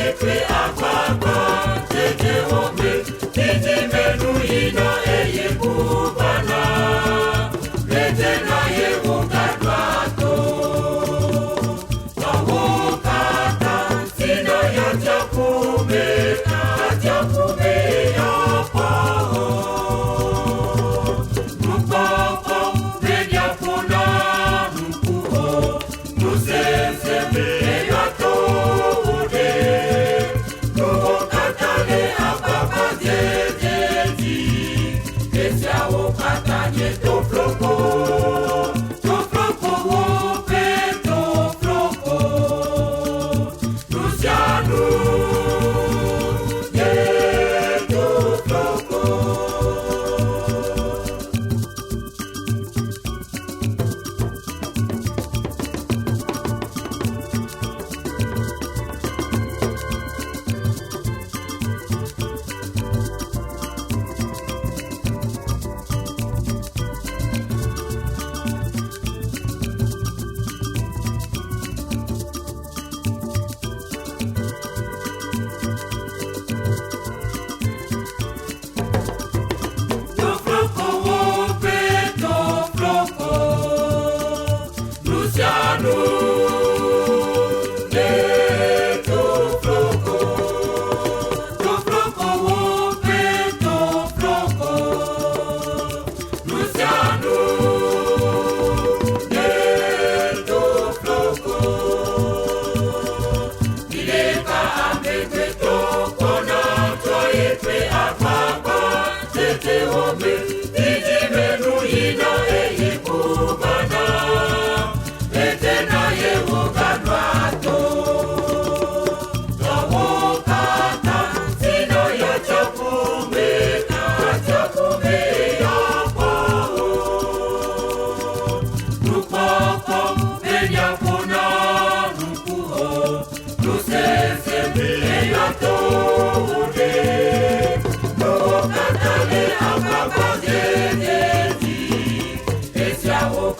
èpè àgbààgbà tètè omi títí mẹ́nu iná ẹ̀yẹ kú bàná lẹ́tẹ̀ náà yẹ wò gàdúrà tó. Ọwọ́ kàtà sínú yọjọ́ kú mi kájọ́ kú mi yọ̀pọ̀. Nukọ̀kọ̀ méjì fún náà nukú o nusẹ̀sẹ̀ mi ẹ̀yọ́ tó wọlé. Nuwọ́ kàtà lé àgbàgbà jẹ́jẹ́jì èsì àwọn kàtà yẹ tó floko. Tó floko wo pé tó floko. Luciano yẹ tó floko.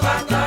Kata